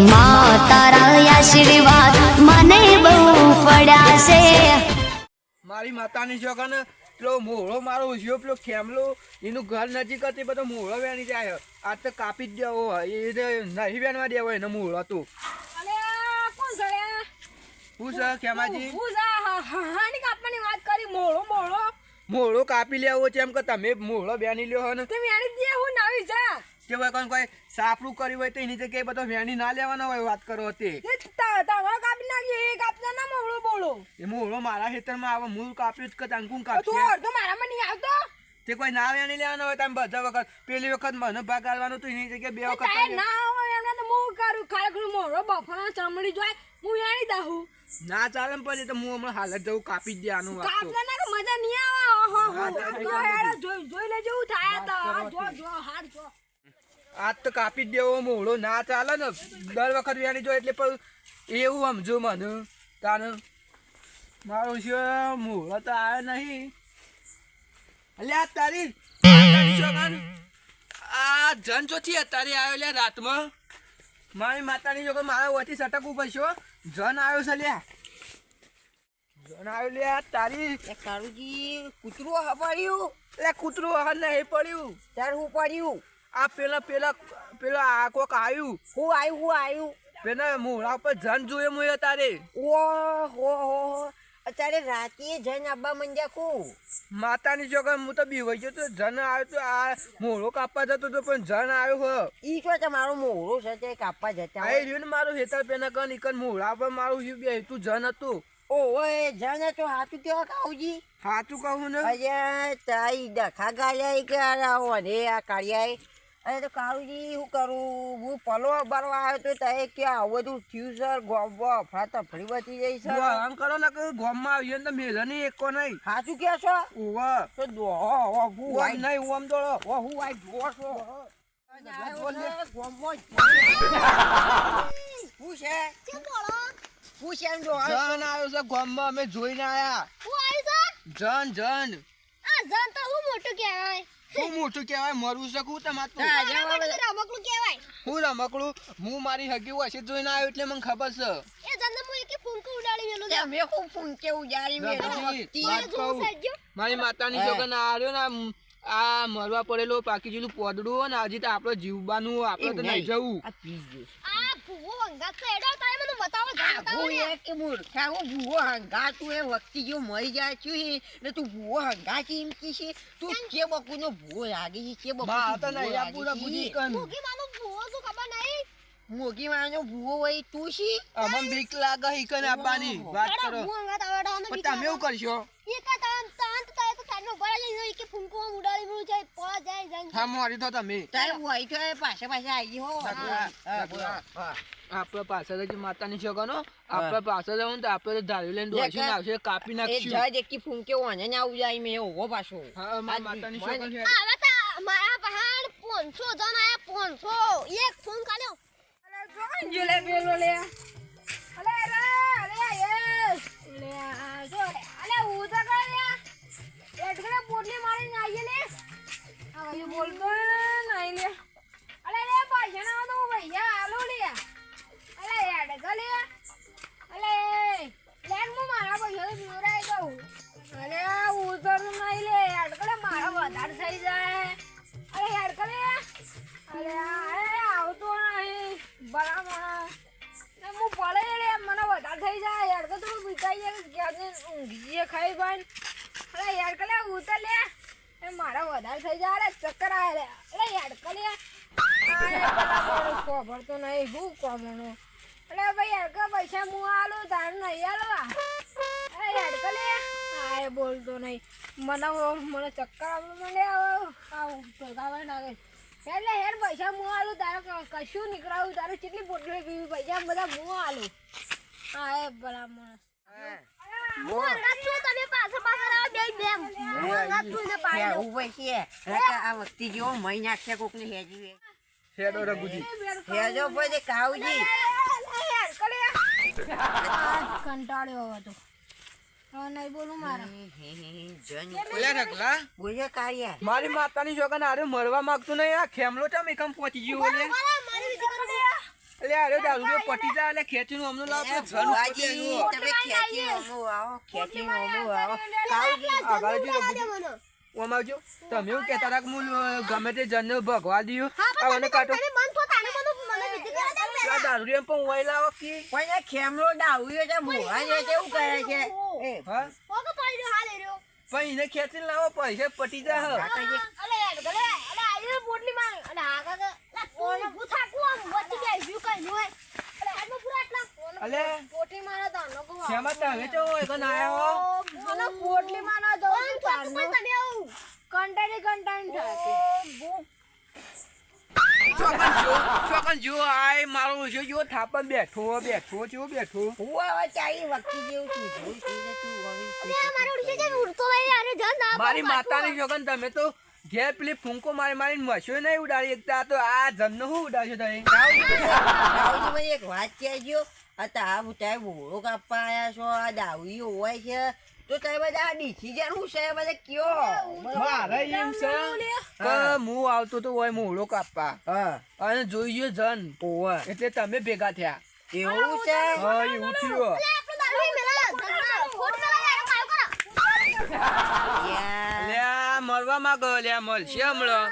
માં તારા આશીર્વાદ મને બહુ પડ્યા છે. મારી માતાની છોકરાને પેલો મોહળો મારો ઉછ્યો પેલો ખેમલો એનું ઘર નજીક હતી બધો મોહળો વેણી જાય આ તો કાપી જ દેવો એને નહીં વેણવા દેવો એને મોહળો તો શું છે ખેમાજી મોહળો કાપી લેવો છે એમ કે તમે મોહળો વેણી લ્યો ને કે ભાઈ કોઈ સાપરું કર્યું હોય તો એની જગ્યાએ બધો વેણી ના લેવાનો હોય વાત કરો તે એ મોહળો મારા ખેતરમાં આવે હું કાપ્યું જ કે તાંકું કાપ્યું તે કોઈ ના વેણી લેવાનો હોય તમે બધા વખત પેલી વખત મને ભાગ આલવાનો તો એની જગ્યાએ બે વખત ના ચાલે ને પછી તો હું હમણાં હાલત જવું કાપી જ દેવાનું આજ તો કાપી જ દેવો મોહળો ના ચાલે ને દર વખત વેણી જો એટલે પણ એવું સમજો મને તાને મારું છે મોહળો તો આવે નહીં અલ્યા તારી આ જન ચોથી અત્યારે આવ્યો લ્યા રાતમાં મારી માતાની જો મારા વચ્ચે સટકવું પડશે જન આવ્યો છે લ્યા જન આવ્યો લ્યા તારી કાળુજી કૂતરું હપાડ્યું એટલે કૂતરું હાલ નહીં પડ્યું તાર હું પડ્યું આ પેલા આ કોક આવ્યું હું આવ્યું પેલા મોહળા ઉપર જન જોયે મુએ તારે ઓહો અત્યારે રાતે જન આબા મંડ્યા કુ માતાની છોકરા હું તો બીવાઈ ગયો તો જન આવ્યો તો આ મોહળો કાપવા જતો તો પણ જન આવ્યો હો ઈ તો તમારો મોહરો છે તે કાપવા જતા આ રહ્યું ને મારું હેતર પેના કન ઈકન મોહળા પર મારું બે તું જન હતું ઓય જન તો હાથું કેવા કાવજી સાચું કહું ને અરે તાઈ ડખા ગાલ્યા કે ઓને આ કાળિયા અરે તો કાળુજી શું કરું હું પલો ભરવા આવ્યો તો તે કે આવું બધું થયું સર ગોબો ફાતા ફરી બચી જઈ સર આમ કરો ને કે ગોમમાં આવીએ ને તો મેલની એકો નહીં સાચું કે છો ઓવા તો દો હું વાઈ નહીં ઓમ દોડો હું આઈ જો છો જન આવ્યો છે ગોમમાં અમે જોઈને આયા જન શું મોટું કહેવાય મરવું શકું તમારું હું રમકડું હું મારી હગી હશે જોઈને આવ્યો એટલે મને ખબર છે મારી માતાની છોકરા આવ્યો ને આ મરવા પડેલો પાકી જેલું પોદડું ને હજી તો આપડે જીવવાનું આપડે તો નહીં જવું મરી જાય છે ને તું ભૂવો હંગા છે એમ કે છે તું કે બકુ નો ભૂવો લાગે છે મોગી માનો ભૂવો હોય તું શી અમન બીક લાગે ઈકન આપવાની વાત કરો પણ તમે એવું કરશો હા મોરી તો તમે તારે હોય તો પાછા આવી હો આપડે પાછળ જ માતાની છોકરો આપડે પાછળ જવું તો આપડે ધારી લઈને દોડશું ને આવશે કાપી નાખશું જજ એકી ફૂંકે ઓને ને આવું જાય મેં ઓવો પાછો હા માતાની છોકરો છે મારા બહાર 500 જણ આયા 500 એક ફોન કાલ્યો જોલે પેલો લે અલે યસ લે જો અલે ઉધા કર લે એટલે પોટલી મારીને આઈએ લે આ ભાઈ બોલતો નહીં લે અલે લે પૈસા ના તો ભૈયા આલો લે અલે યાર ગલે અલે લેન મુ મારા પૈસા જોરાઈ દઉં અલે ઉધર નહીં લે યાર ગલે મારા વધાર થઈ જાય અલે યાર ગલે અલે આવતો નહીં બરાબર હું પડે લે મને વધારે થઈ જાય યાર તો તું બીતાઈ ગયા ઊંઘીએ ખાઈ ગઈ અરે યાર કલે ઉતર લે એ મારા વધારે થઈ જાય અરે ચક્કર આવે લે અરે યાર કલે ખબર તો નહીં હું કોમનો અરે ભાઈ યાર કે પૈસા હું આલું તાર નહીં આલો અરે યાર કલે આ બોલતો નહીં મને ચક્કર આવે મને આવું ભગાવા નાખે એટલે હેર પૈસા હું આલું તારે કશું નીકળાવું તારે કેટલી પોટલી પીવી પૈસા બધા હું આલું હા એ બરાબર આ વખતે જેવો મહી નાખશે કોક ને હેજી હેડો રઘુજી હેજો પછી કાવજી કંટાળ્યો હતો નહીં બોલું મારા બોલે કાર્ય મારી માતાની છોકરા આરે મરવા માંગતું નહીં આ ખેમલો ચમ એકમ પહોંચી ગયો બોલે એટલે અરે દારૂ પટી જાય એટલે ખેંચીને અમને લાવો એ ઘર ઉપર ભુવાજી, બેસવું. તમે ખેંચી ઓમો આવો, ખેંચી ઓમો આવો. કાળુજી, આગળ જઈ બાપુજી. ઓમ આવજો. તમે એવું કહેતા હતા કે હું ગમે તે જણને ભગવા દઉં આ મને કાઢો મન તો તાને મને વિધિ કરવા દે. આ દારૂ એમ પણ વહી લાવો કે પણ એ ખેમલો ડાવ્યો છે ભુવા છે કેવું કરે છે એ હા ઓકે પડી રહ્યો હાલ રહ્યો. પણ એને ખેંચીને લાવો પૈસા પટી જાય અલે ગલે અલે આઈ પોટલી માં અલે આગા કે ઓને બુથા કો આમ વચ્ચે કે વ્યુ કઈ ન હોય. અલે આમાં પૂરા આટલા અલે પોટલી મારા દાનો કો શેમાં તમે ચો એકન આયા હો મને પોટલી માં ના દો તમે આવું કંટાળી થાય ચોકન જો આય મારો જો થાપન બેઠો હું હવે ચાલી વખતી જેવું છું જોઈ છું તું હવે મારો ઉડશે જે ઉડતો લઈ અરે ધન ના મારી માતાની ચોકન તમે તો ઘેર પેલી ફૂંકો મારીને મસ્યો નહીં ઉડાડી એકતા તો આ જમનો હું ઉડાડ્યો તમે દાઉજી મને એક વાત કહેજો આ તા બુટાય બોળો કાપવા આયા છો આ દાઉજી હોય છે તો તમે બધા ડિસિઝન હું છે બધા કયો મારે એમ છે કે હું આવતો તો હોય મોળો કાપવા હા અને જોઈએ જન ઓવા એટલે તમે ભેગા થયા એવું છે હા એવું થયું આપણો દારૂ મેલા ધન ફોટ મેલા યાર કાયો કરો. યાર લ્યા મરવા માંગો લ્યા મળશે હમણાં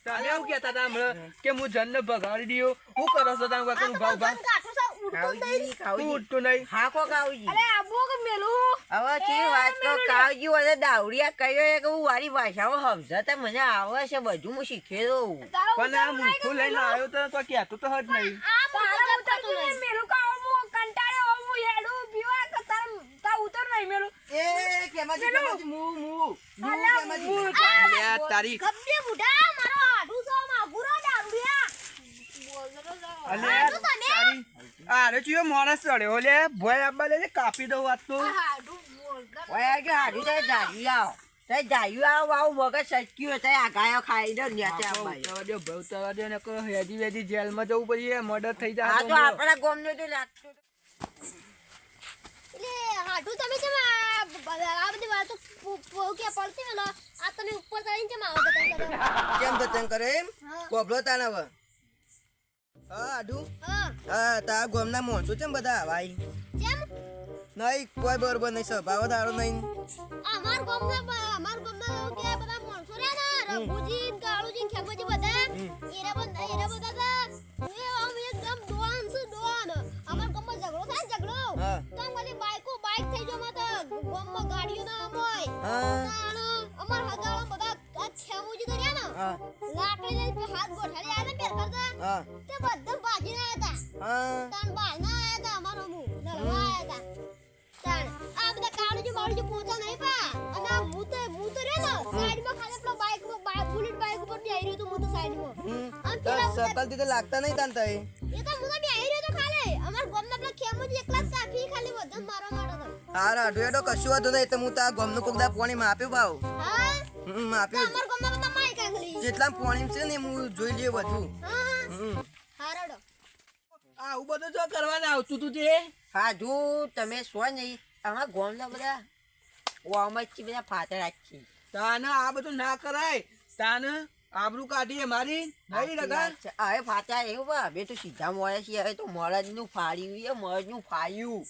તમે એવું કહેતા હતા હમણાં કે હું જનને ભગાડી દઉં હું કરો છો તમે કરું ભાવ ભાવ કાઠો સા ઉડતો કાવજી તું કાવજી ઉઠતું નહીં હા કો કાવજી અરે આબો કે મેલું હવે કેવી વાત કહો કાવજી મને દાવડિયા કહ્યો છે કે હું વારી ભાષામાં સમજાતા મને આવે છે બધું હું શીખી દઉં પણ આ મૂર્ખું લઈને આવ્યો તો કહેતો તો હજ નહીં આ મારા જપતા તું મેલું કાવ મો કંટાળે ઓમો હેડું પીવા કે તા ઉતર નહીં મેલું એ કેમાંથી મુ લ્યા તારી ગબ્બે બુઢા મારો આડું સો માગુરો દારૂડિયા અલ્યા તારી અરે ચિયો માણસ ચડ્યો લે ભોય આબા લે કાપી દઉં વાત તો ઓય કે હાડું તે જાયું આવ તે જાયું આવ મગજ સચક્યું તે આ ગાયો ખાઈ દો ને તે આ ભવતા દે ને કો હેજી વેજી જેલમાં જવું પડશે મર્ડર થઈ જાય આ તો આપણા ગામનો તો લાગતું એટલે હાડું તમે કેમ આ બધી વાતો કે પડતી ને આ તમે ઉપર ચડીને કેમ આવો બધા કેમ જતન કરે એમ હા. કોબલો તાનવ હા આડુ હા હા તા ગોમના મોણસો કેમ બધા ભાઈ કેમ નહીં કોઈ બરોબર નહીં સ્વભાવ તારો નહીં અમાર ગામના કે બધા માણસો રહ્યા ને રઘુજી ને કાળુજી ને ખેમજી બધા એરા બધા હતા એ આમ એકદમ ડોન છે ડોન અમાર ગામમાં ઝઘડો થાય ને ઝઘડો હા. તો આમ બધી બાઈક થઈ જો મત ગામમાં ગાડીઓ ના હોય હા અમાર હગાળા બધા આ ખેમજી તો રહ્યા ને હા લાકડી લઈને હાથ ગોઠાડી આયા ને પેર કરતા હા તે બધા ભાજી ના હતા હા તાન બાય ના આયા હતા અમારો મુ લડવા આયા હતા તાન આ બધા કાળુજી બાળુજી પોતા નહીં પા અને આ હું તો રે ને સાઈડમાં ખાલી પેલો બાઈક બુલેટ બાઈક ઉપર બેહી રહ્યો તો હું તો સાઈડમાં આમ પેલા બધા સકલ થી તો લાગતા નહીં તાન તઈ એ તો હું તો બેહી રહ્યો તો ખાલી અમાર ગામના પેલા ખેમજી એકલા જ કાફી ખાલી બધા મારવા માંડો તો હાર આડુ એડો કશું હતું નહીં તો હું તા ગોમનું કોકદા પોણી માપ્યું ભાવ હા તો માપ્યું અમાર ગામના બધા માઈક આંગલી જેટલા પોણી છે ને હું જોઈ લઈએ બધું હા હારડો આવું બધું જો કરવાના આવતું તું તે હાજુ તમે સો નહીં અમારા ગામના બધા ઓમચી બધા ફાતર રાખી તાને આ બધું ના કરાય તાને આબરૂ કાઢીએ મારી નહીં રગા હવે ફાતા એવું બા બે તો સીધા મળે છે હવે તો મળદનું ફાડ્યું એ મળદનું ફાડ્યું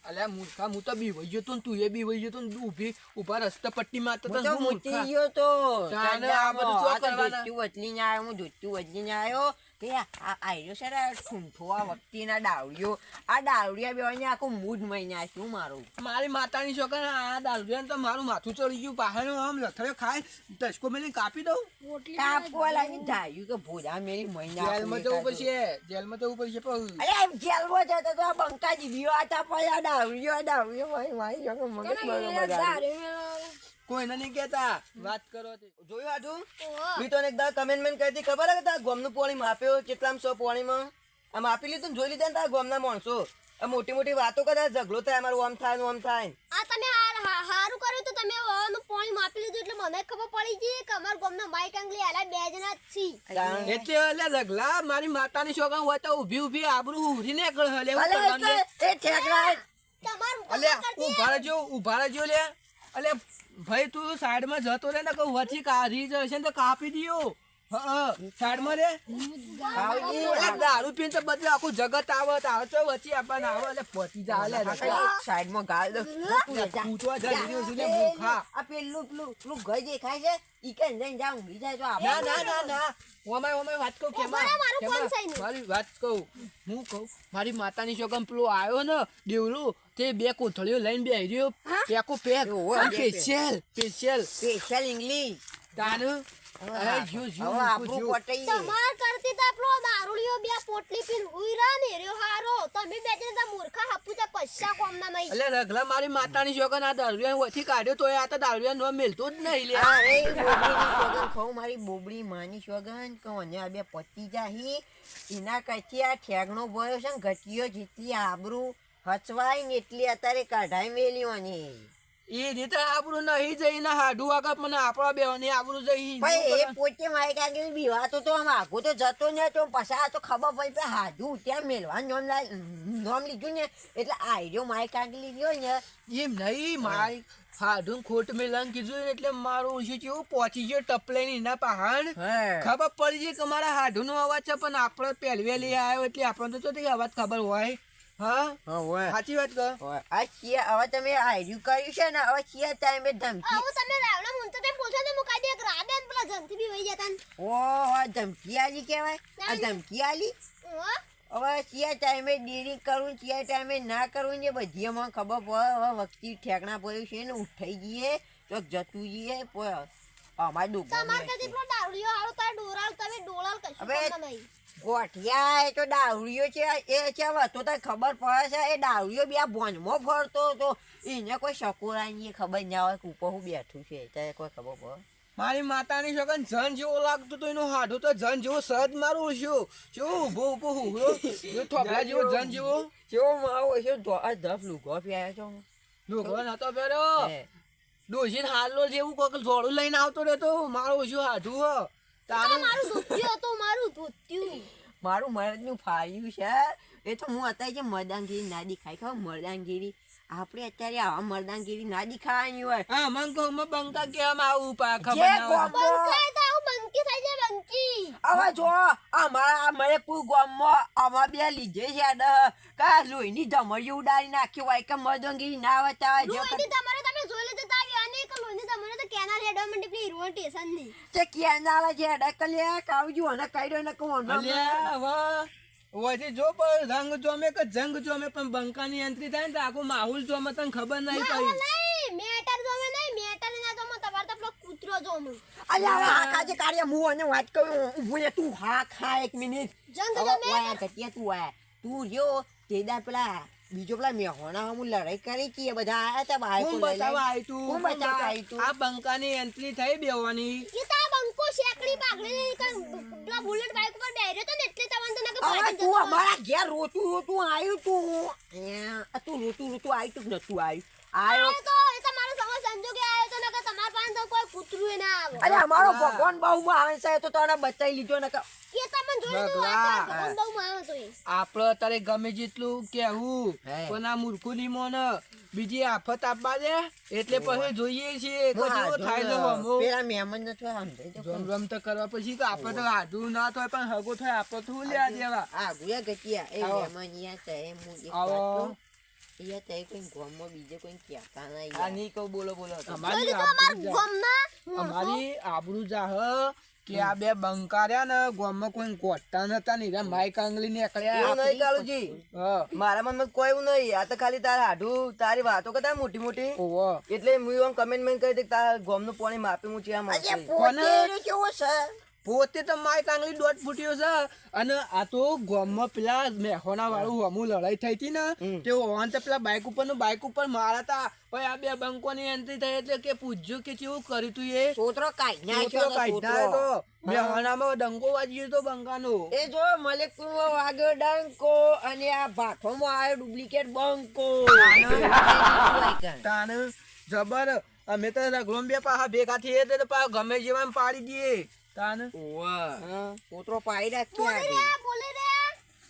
અલ્યા મૂર્ખા હું તો બીવાઈ ગયો તો ને તું એ બીવાઈ ગયો તો ને ઊભી ઊભા રસ્તા પટ્ટી મારતો હું તો તો હું મૂકી મૂર્ખા. ગયો તો તાને આ બધું શું કરવાના? ધોતું બદલીને આવ્યો હું ધોતું બદલીને આવ્યો કે આ આયરો છે ને ઠૂંઠો આ વખતીના ડાવડીઓ આ ડાવડિયા બેવાને આખું મૂડ મહિને આપ્યું મારું મારી માતાની છોકરા આ દારૂડિયાને તો મારું માથું ચડી ગયું પાહણો આમ લથડ્યો ખાય ટચકો મેલીને કાપી દઉં કાપવા લાગી ધાર્યું કે ભોજા મેરી મહિના જેલમાં જવું પડશે જેલમાં જવું પડશે પણ અરે એમ જેલમાં જતો તો આ બંકા જીવ્યો હતા પણ આ ડાવડીઓ મારી જોકે મગજ બરોબર આવ્યું. કોઈને નહીં કહેતા વાત કરો તે જોયું આડુ ઓહો મેં તો એક દા કમેન્ટમેન્ટ કરી હતી ખબર હે કે તા ગોમનું પોણી માપ્યો કેટલામ 100 પોણીમાં આ માપી લીધું ને જોઈ લીધા ને તા ગોમના માણસો આ મોટી મોટી વાતો કરે ઝઘડો થાય અમારું આમ થાય ને આમ થાય આ તમે હારું કર્યું તો તમે ઓનું પાણી માપી લીધું એટલે મને ખબર પડી ગઈ કે અમાર ગામના બાઈક આંગલી આલા બે જણા જ છી એટલે એટલે લગલા મારી માતાની છોકરા હોય તો ઊભી આબરૂ ઉભરી ને કળ હલે અલે એ ઠેકડા તમાર અલે ઉભા રહેજો લે અલે ભાઈ તું સાઈડમાં જતો રે ને કહું વચ્ચે કાઢી જશે ને તો કાપી દિયો હા સાઈડમાં રે કાળુજી એટલે દારૂ પીને તો બધું આખું જગત આવે તો આવે તો વચ્ચે આપણને આવે એટલે પહોંચી જાય સાઈડમાં ગાળ દો પૂછવા જઈ રહ્યો છું ને મૂર્ખા આ પેલું ઘર દેખાય છે ઈ કે જઈને જા ઊંઘી જાય તો ના આપણે ના ના ના ઓમાય વાત કહું કેમાં મારું કોણ છે એનું? મારી વાત કહું હું કહું મારી માતાની છોકરા પેલો આવ્યો ને દેવલું તે બે કોથળીઓ લઈને બેહી રહ્યો પેકો પેક સ્પેશિયલ સ્પેશિયલ ઇંગ્લિશ તાનું અરે જો જો હવે આપણું પટાઈ તમાર કરતી તો આપણો દારૂડિયો બે પોટલી પીન હુઈ રહ્યા ને રહ્યો હારો તમે બે જણા મૂર્ખા હાપુચા પૈસા કોમના નહીં એટલે રગલા મારી માતાની છોકરા આ દારૂડિયા ઓછી કાઢ્યો તો આ તો દારૂડિયા નો મેલતો જ નહીં લે અરે બોબડીની સોગન ખાઉં મારી બોબડી માની સોગન કહું અને આ બે પતી જાહી એના કચ્છી આ ઠેગણો ભર્યો છે ને ઘટીયો જેટલી આબરૂ હચવાય ને એટલી અત્યારે કાઢાઈ મેલી હોની એ રીતે આપણું નહીં જઈને હાડું આગળ પણ આપણા બેવાની આપણું જઈ ભાઈ એ પોતે મારી કાકી બીવાતો તો આમ આગો તો જતો ને તો પછી આ તો ખબર પડી કે હાજુ ત્યાં મેલવાનું નામ લીધું ને એટલે આઈડિયો મારી કાકી લીધો ને એમ નહીં મારી હાડું ખોટ મેલાન કીધું ને એટલે મારું ઓછું કેવું પહોંચી ગયો ટપલાઈને એના પહાડ ખબર પડી ગઈ કે મારા હાડુનો અવાજ છે પણ આપણે પહેલવેલી આવ્યો એટલે આપણને તો ચોથી અવાજ ખબર હોય હા સાચી વાત કહો આ છીએ હવે તમે આઈડિયું કર્યું છે ને હવે છીએ ટાઈમે ધમકી આવું તમે રાવણા મુંચો તે પૂછો તો મુકાઈ દે એક રાબે ને પેલા જંતી બી વઈ જતા ને ઓહો ધમકી આલી કહેવાય આ ધમકી આલી હવે છીએ ટાઈમે ડેરી કરવું છીએ ટાઈમે ના કરવું ને બધીમાં ખબર પડે હવે વખતી ઠેકણા પડ્યું છે ને ઉઠાઈ જઈએ તો જતું જઈએ અમારે તમાર દુકાન કદી પેલો દારૂડિયો હારો તાર ડોરાલ તમે ડોળાલ કશું હવે કોમના નહીં ગોઠિયા એ તો દારૂડિયો છે એ છે હવે તો તને ખબર પડે છે એ દારૂડિયો બે આ ભોનમાં ફરતો તો એને કોઈ શકુરાની ખબર ના હોય કે ઉપર હું બેઠું છે ત્યારે કોઈ ખબર પડે મારી માતાની છોકરા જન જેવો લાગતું તો એનું હાડું તો જન જેવો સહજ મારું છું શું ઉભો ઉભો હુગરો થોપલા જેવો જન જેવો કેવો માવો છે ધફ લુગો પ્યાયો છો લુગડો નતો પહેર્યો ડોશી હાલો જેવું કોક જોડું લઈને આવતો રહેતો મારું ઓછું હાડું હ તારું મારું ધોત્યું હતું મારું ધોત્યું મારું મરદનું ફાળ્યું છે એ તો હું અત્યારે જે મરદાનગીરી ના દેખાય ખબર મરદાનગીરી આપણે અત્યારે આવા મરદાનગીરી ના દેખાવાની હોય હા મન કહું મેં બંકા કેમ આવું પા જે ખબર ના હોય. બંકાય તો આવું બંકી થઈ જાય બંકી હવે જો અમારા મરેપુર ગામમાં આમાં બે લીધે છે કા લોહીની ધમરી ઉડાડી નાખી હોય કે મરદાનગીરી ના વચાવે જો લોહીની તમારે તમે જોઈ લીધું તાવી અને એક લોહીની તમારે તો કેનાલ હેડવા મંડી પેલી રોડ સ્ટેશન ની તે કેનાલ છે ડકલે કાવજો અને કાઢ્યો ને કોણ અલ્યા વાહ ઓયથી જો પણ રંગ જોમે કે જંગ જોમે પણ બંકાની એન્ટ્રી થાય ને તો આખું માહોલ જોમે તને ખબર નહીં પડી નહીં મેટર જોમે નહીં મેટર ના જોમે તમારે તો પેલો કૂતરો જોમે અલ્યા હવે આ કાજે કાર્ય હું અને વાત કરું ઊભું રે તું હા ખા એક મિનિટ જંગ હવે જોમે ઓય ઘટિયા તું આય તું જો તેદા પેલા બીજો પેલા મેહોણા હું લડાઈ કરી કે બધા આયા તા બાઈકો હું લઈ બતાવવા આવી તું હું બતાવવા આવી તું આ બંકાની એન્ટ્રી થઈ બેવાની કે તા બંકો શેકડી પાઘડી પેલા બુલેટ બાઈક ઉપર બેહર્યો તો ને એટલે તમને તો નકે હવે પાડી તું જતો અમારા ઘેર રોતું આવ્યું તું તું રોતું આવ્યું તું નતું આવ્યું તો એ તમારો સમય સંજોગે આવ્યો તો નકે તમાર પાસે તો કોઈ કૂતરું એ ના આવે અરે અમારો ભગવાન બહુ આવે છે તો તને બતાવી લીધો ને કે તમને જોઈ તો ભગવાન. ભગવાન બહુ માનો તો એ આપડે અત્યારે ગમે જેટલું કેવું હે. પણ આ મૂર્ખુની મોન બીજી આફત આપવા દે એટલે પછી જોઈએ છીએ કે જેવો થાય છે હમો. પેલા મહેમાન ને તો સમજાય તો રમ રમ તો કરવા પછી તો આપણે તો આધું ના થાય પણ હગો થાય આપણે તો શું લેવા દેવા આ ગુયા ગટિયા એ આવો. મહેમાન યા તે હું એક આવો. વાત કહું યા તે કોઈ ગામમાં બીજે કોઈ કહેતા નહીં આ નહીં કહું બોલો બોલો જોઈ અમારી લીધું અમાર આબરૂ જા. ગમના અમારી આબરૂ જાહ કે આ બે બંકાર્યા ને ગામમાં કોઈ ગોઠતા નતા ને એરા માઈક આંગળી નીકળ્યા એવું નહીં કાળુજી હા મારા મનમાં કોઈ એવું નહીં આ તો ખાલી તારા હાડું તારી વાતો કરતા મોટી મોટી ઓહો એટલે હું એવું કમેન્ટમેન્ટ કરી દે કે તારા ગોમનું પાણી માપી હું ચિયા અરે માપી પોતે એને કેવો છે પોતે તો માઈક આંગળી દોઢ ફૂટ્યો છે અને આ તો ગામમાં પેલા મેહોણા વાળું હમું લડાઈ થઈ હતી ને તે ઓન તો પેલા બાઈક ઉપર મારા તા પછી આ બે બંકોની એન્ટ્રી થઈ એટલે કે પૂછ્યું કે કેવું કર્યું તું એ સોતરો કાઢી નાખ્યો છોકરો તો કાઢ્યા સોતરો. તો મેહોણામાં ડંકો વાજી ગયો તો બંકાનો એ જો મલેકપુરમાં વાગ્યો ડંકો અને આ ભાઠોમાં આવ્યો ડુપ્લિકેટ બંકો તાને જબર અમે તો રઘલોમ પાહા ભેગા થઈએ તો પાછા ગમે જેવા પાડી દઈએ તાને સોતરો પાડી રાખ્યો બોલે રે બોલે રે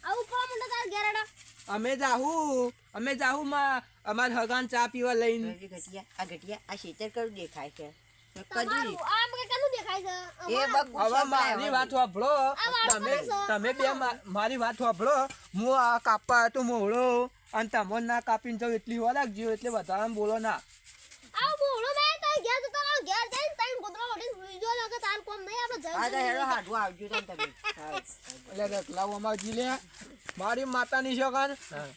આવું કોમ તો તાર ઘેરડા અમે જાહુ માં અમાર હગાન ચા પીવા લઈને આ ઘટિયા આ શેતર કરું દેખાય છે તમારું આમ કે કનું દેખાય થાય છે એ અમારા- બગુ હવે મારી વાત સાંભળો તમે તમે બે મારી વાત સાંભળો હું આ કાપવા આવ્યો તો મોહળો અને તમને ના કાપીને જાઉં એટલી વાર રાખજો એટલે વધારે બોલો ના આ મોળો મેં તાર ઘેર જતો રહો ઘેર જઈને તાર ગોદરા ઓઢીને સુઈ જો લાગે તાર કોમ નહીં આપણે આ તો જઈ હેડો હાડું આવજો તમે એટલે રતલાવ અમારજી લે મારી માતાની છોકન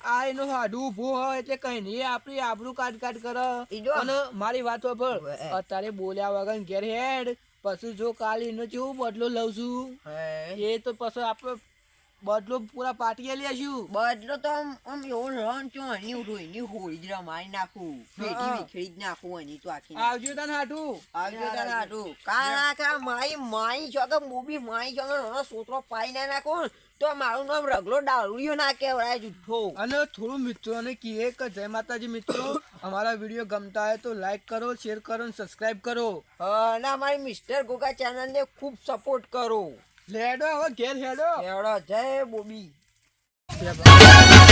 આ એનું હાડું ઊભું હોય એટલે કઈ નહીં આપણી આબરૂ કાઢ કરે ઈજો. અને મારી વાત સાંભળ ઓવે. અત્યારે બોલ્યા વગર ઘેર હેડ પછી જો કાલે એનો કેવું બદલો લઉં છું એ તો પછી આપણે બદલો પૂરા પાટીએ લેશું બદલો તો આમ એવો રન છો એની રોઈની હોળી જ રમાઈ નાખું પેટી હા. વિખેરી જ નાખું એની તો આખી આવજો તને હાડું આવજો તારે હાડું કારણ કે માઈ છો કે મોબી માઈ છો કે નાનો સોતરો પાઈ ના નાખું તો મારું નામ રગલો ડાળુયો ના કહેવાય જુઠ્ઠો અને થોડું મિત્રોને કહીએ કે જય માતાજી મિત્રો અમારા વિડીયો ગમતા હોય તો લાઈક કરો શેર કરો અને સબસ્ક્રાઇબ કરો અને અમારી મિસ્ટર ગોગા ચેનલને ખૂબ સપોર્ટ કરો લેડો હવે ઘેર હેડો એવડો જય બોબી જય